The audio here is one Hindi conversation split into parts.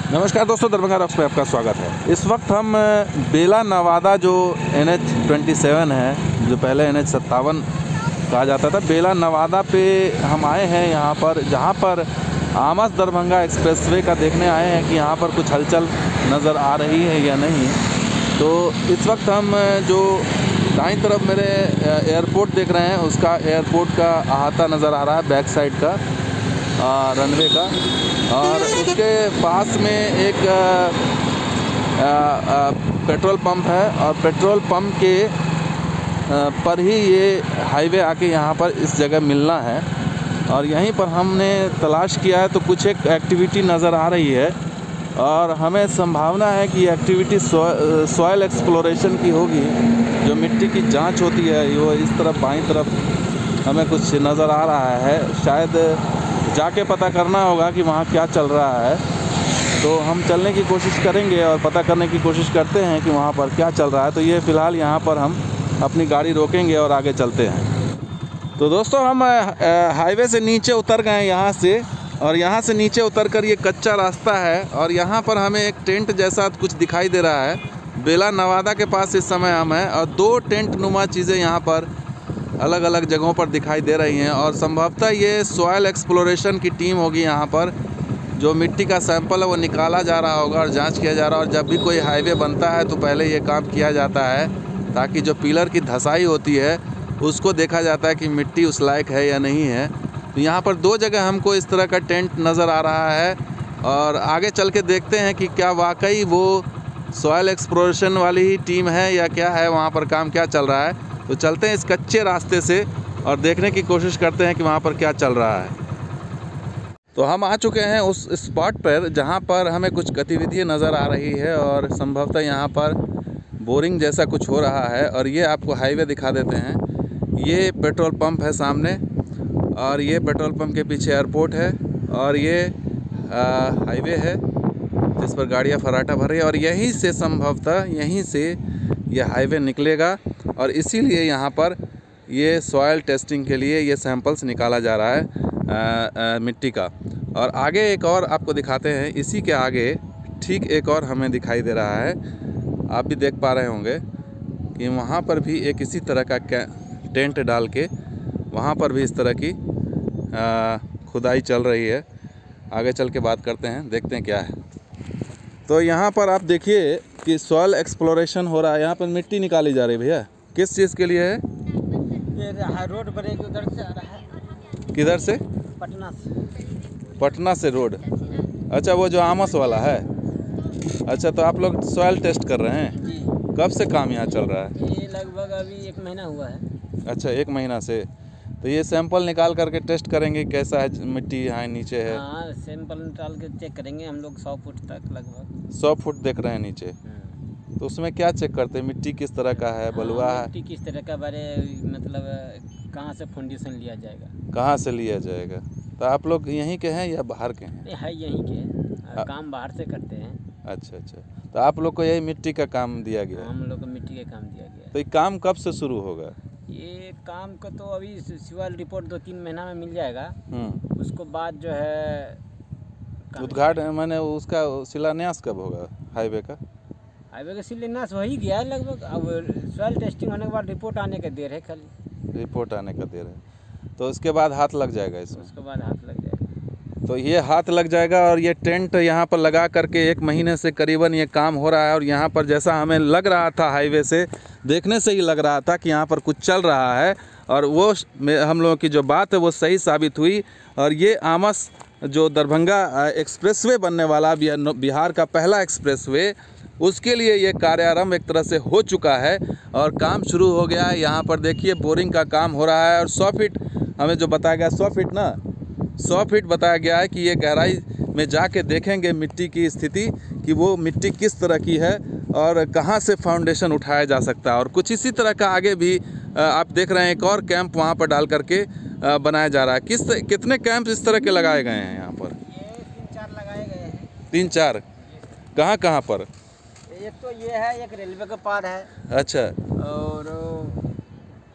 नमस्कार दोस्तों, दरभंगा रॉक्स पे आपका स्वागत है। इस वक्त हम बेला नवादा जो NH-27 है, जो पहले NH-57 कहा जाता था, बेला नवादा पे हम आए हैं यहाँ पर, जहाँ पर आमस दरभंगा एक्सप्रेसवे का देखने आए हैं कि यहाँ पर कुछ हलचल नज़र आ रही है या नहीं। तो इस वक्त हम जो दाईं तरफ मेरे एयरपोर्ट देख रहे हैं, उसका एयरपोर्ट का अहाता नज़र आ रहा है, बैक साइड का रनवे का, और उसके पास में एक पेट्रोल पंप है, और पेट्रोल पंप के पर ही ये हाईवे आके यहाँ पर इस जगह मिलना है। और यहीं पर हमने तलाश किया है तो कुछ एक एक्टिविटी नज़र आ रही है, और हमें संभावना है कि ये एक्टिविटी सॉइल एक्सप्लोरेशन की होगी। जो मिट्टी की जांच होती है वो इस तरफ बाईं तरफ हमें कुछ नज़र आ रहा है। शायद जाके पता करना होगा कि वहाँ क्या चल रहा है। तो हम चलने की कोशिश करेंगे और पता करने की कोशिश करते हैं कि वहाँ पर क्या चल रहा है। तो ये फ़िलहाल यहाँ पर हम अपनी गाड़ी रोकेंगे और आगे चलते हैं। तो दोस्तों, हम हाईवे से नीचे उतर गए यहाँ से, और यहाँ से नीचे उतरकर ये कच्चा रास्ता है, और यहाँ पर हमें एक टेंट जैसा कुछ दिखाई दे रहा है। बेला नवादा के पास इस समय हम हैं, और दो टेंट नुमा चीज़ें यहाँ पर अलग अलग जगहों पर दिखाई दे रही हैं। और संभवतः ये सॉइल एक्सप्लोरेशन की टीम होगी। यहाँ पर जो मिट्टी का सैंपल है वो निकाला जा रहा होगा और जांच किया जा रहा है। और जब भी कोई हाईवे बनता है तो पहले ये काम किया जाता है, ताकि जो पिलर की धसाई होती है उसको देखा जाता है कि मिट्टी उस लायक है या नहीं है। तो यहाँ पर दो जगह हमको इस तरह का टेंट नज़र आ रहा है, और आगे चल के देखते हैं कि क्या वाकई वो सॉइल एक्सप्लोरेशन वाली ही टीम है या क्या है, वहाँ पर काम क्या चल रहा है। तो चलते हैं इस कच्चे रास्ते से और देखने की कोशिश करते हैं कि वहाँ पर क्या चल रहा है। तो हम आ चुके हैं उस स्पॉट पर जहाँ पर हमें कुछ गतिविधि नज़र आ रही है, और संभवतः यहाँ पर बोरिंग जैसा कुछ हो रहा है। और ये आपको हाईवे दिखा देते हैं। ये पेट्रोल पंप है सामने, और ये पेट्रोल पंप के पीछे एयरपोर्ट है, और ये हाईवे है जिस पर गाड़ियाँ फर्राटा भर रही है। और यहीं से संभवतः यहीं से ये हाईवे निकलेगा, और इसीलिए यहाँ पर ये सॉइल टेस्टिंग के लिए ये सैंपल्स निकाला जा रहा है मिट्टी का। और आगे एक और आपको दिखाते हैं, इसी के आगे ठीक एक और हमें दिखाई दे रहा है, आप भी देख पा रहे होंगे कि वहाँ पर भी एक इसी तरह का टेंट डाल के वहाँ पर भी इस तरह की खुदाई चल रही है। आगे चल के बात करते हैं, देखते हैं क्या है। तो यहाँ पर आप देखिए कि सॉइल एक्सप्लोरेशन हो रहा है। यहाँ पर मिट्टी निकाली जा रही है। भैया, किस चीज़ के लिए है? ये रोड बनेगी, उधर से आ रहा है। किधर से? पटना से। पटना से रोड? अच्छा, वो जो आमस वाला है। अच्छा, तो आप लोग सॉइल टेस्ट कर रहे हैं जी। कब से काम यहाँ चल रहा है? ये लगभग अभी 1 महीना हुआ है। अच्छा, 1 महीना से। तो ये सैंपल निकाल करके टेस्ट करेंगे कैसा है मिट्टी यहाँ नीचे है? हाँ, सैंपल निकाल के चेक करेंगे हम लोग 100 फुट तक लगभग। 100 फुट देख रहे हैं नीचे। तो उसमें क्या चेक करते हैं? मिट्टी किस तरह का है, बलुआ है? मिट्टी किस तरह का बारे मतलब कहाँ से फाउंडेशन लिया जाएगा, कहाँ से लिया जाएगा। तो आप लोग यहीं के हैं या बाहर के हैं? है यहीं के, काम बाहर से करते हैं। अच्छा अच्छा, तो आप लोग को यही मिट्टी का काम दिया गया है? हम लोग को मिट्टी का काम दिया गया। तो ये काम कब से शुरू होगा? ये काम का तो अभी सिविल रिपोर्ट 2-3 महीना में मिल जाएगा। उसको बाद जो है उद्घाटन, मैंने उसका शिलान्यास कब होगा हाईवे का? हाईवे का शिलान्यास हो ही गया है लगभग। अब सॉइल टेस्टिंग होने के बाद रिपोर्ट आने का देर है, खाली रिपोर्ट आने का देर है। तो उसके बाद हाथ लग जाएगा इसमें? उसके बाद हाथ लग जाएगा। तो ये हाथ लग जाएगा, और ये टेंट यहाँ पर लगा करके 1 महीने से करीबन ये काम हो रहा है। और यहाँ पर जैसा हमें लग रहा था, हाईवे से देखने से ही लग रहा था कि यहाँ पर कुछ चल रहा है, और वो हम लोगों की जो बात है वो सही साबित हुई। और ये आमस जो दरभंगा एक्सप्रेसवे बनने वाला बिहार का पहला एक्सप्रेसवे, उसके लिए ये कार्यारंभ एक तरह से हो चुका है, और काम शुरू हो गया है। यहाँ पर देखिए बोरिंग का काम हो रहा है, और 100 फीट हमें जो बताया गया, 100 फीट ना, 100 फीट बताया गया है कि ये गहराई में जाके देखेंगे मिट्टी की स्थिति, कि वो मिट्टी किस तरह की है और कहाँ से फाउंडेशन उठाया जा सकता है। और कुछ इसी तरह का आगे भी आप देख रहे हैं, एक और कैंप वहाँ पर डाल करके बनाया जा रहा है। कितने कैंप इस तरह के लगाए गए हैं यहाँ पर? ये 3-4 लगाए गए हैं। 3-4? कहाँ पर? एक तो ये है, एक रेलवे का पार है। अच्छा, और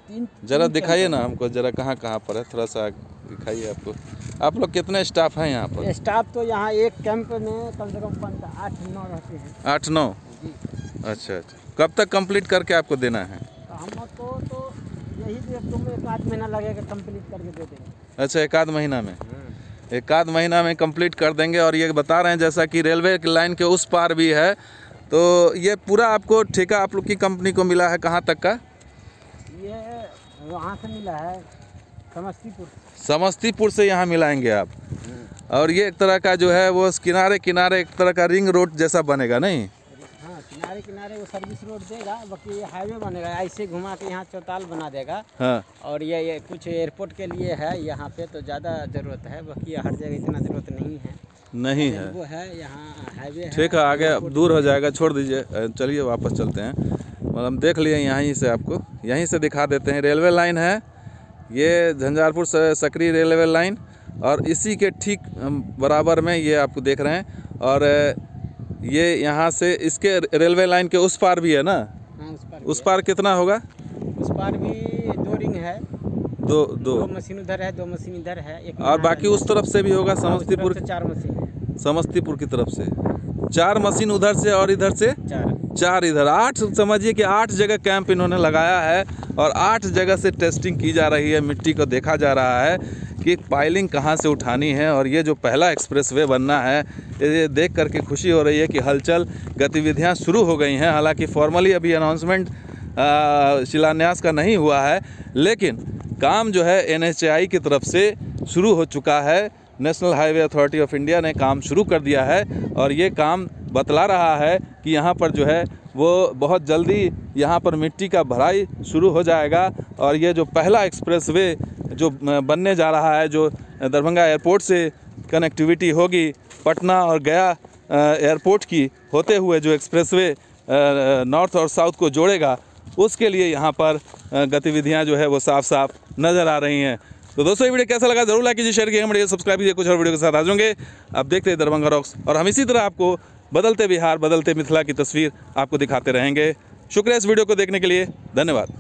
3 जरा दिखाइए ना हमको, जरा कहाँ पर है, थोड़ा सा दिखाइए आपको। आप लोग कितने स्टाफ हैं यहाँ पर? स्टाफ तो यहाँ एक कैंप में कम से कम 8-9 रहते हैं। 8-9? अच्छा अच्छा। कब तक कंप्लीट करके आपको देना है? हमको तो यही तुम 1 महीना लगेगा कंप्लीट करके दे देंगे। अच्छा, 1 महीना में? 1 महीना में कंप्लीट कर देंगे। और ये बता रहे हैं जैसा कि रेलवे लाइन के उस पार भी है, तो ये पूरा आपको ठेका आप लोग की कंपनी को मिला है कहाँ तक का? ये वहाँ से मिला है समस्तीपुर। समस्तीपुर से यहाँ मिलाएंगे आप। और ये एक तरह का जो है वो किनारे किनारे एक तरह का रिंग रोड जैसा बनेगा, नहीं? हाँ, किनारे किनारे वो सर्विस रोड देगा, बाकी ये हाईवे बनेगा, ऐसे घुमा के यहाँ चौताल बना देगा। हाँ। और ये कुछ एयरपोर्ट के लिए है यहाँ पे, तो ज़्यादा ज़रूरत है, बाकी हर जगह इतना ज़रूरत नहीं है। नहीं है वो है यहाँ हाईवे। ठीक है, आगे अब दूर हो जाएगा, छोड़ दीजिए। चलिए वापस चलते हैं। मतलब देख लिए यहीं से, आपको यहीं से दिखा देते हैं। रेलवे लाइन है ये, झंझारपुर से सकरी रेलवे लाइन, और इसी के ठीक बराबर में ये आपको देख रहे हैं। और ये यहाँ से इसके रेलवे लाइन के उस पार भी है ना? हाँ, उस पार कितना होगा? उस पार भी 2 रिंग है। दो मशीन उधर है, 2 मशीन इधर है, एक और बाकी उस तरफ से भी होगा? समस्तीपुर 4 मशीन है। समस्तीपुर की तरफ से 4 मशीन उधर से, और इधर से 4 इधर। 8 समझिए कि 8 जगह कैंप इन्होंने लगाया है, और 8 जगह से टेस्टिंग की जा रही है। मिट्टी को देखा जा रहा है कि पाइलिंग कहाँ से उठानी है। और ये जो पहला एक्सप्रेसवे बनना है, ये देख करके खुशी हो रही है कि हलचल गतिविधियाँ शुरू हो गई हैं। हालांकि फॉर्मली अभी अनाउंसमेंट शिलान्यास का नहीं हुआ है, लेकिन काम जो है NHAI की तरफ से शुरू हो चुका है। National highway authority of India ने काम शुरू कर दिया है, और ये काम बतला रहा है कि यहाँ पर जो है वो बहुत जल्दी यहाँ पर मिट्टी का भराई शुरू हो जाएगा। और ये जो पहला एक्सप्रेसवे जो बनने जा रहा है, जो दरभंगा एयरपोर्ट से कनेक्टिविटी होगी पटना और गया एयरपोर्ट की होते हुए, जो एक्सप्रेसवे नॉर्थ और साउथ को जोड़ेगा, उसके लिए यहाँ पर गतिविधियाँ जो है वो साफ साफ नज़र आ रही हैं। तो दोस्तों, ये वीडियो कैसा लगा जरूर लाइक कीजिए, शेयर कीजिए, हमारे सब्सक्राइब कीजिए। कुछ और वीडियो के साथ आ जाएंगे। आप देखते हैं दरभंगा रॉक्स, और हम इसी तरह आपको बदलते बिहार, बदलते मिथिला की तस्वीर आपको दिखाते रहेंगे। शुक्रिया इस वीडियो को देखने के लिए, धन्यवाद।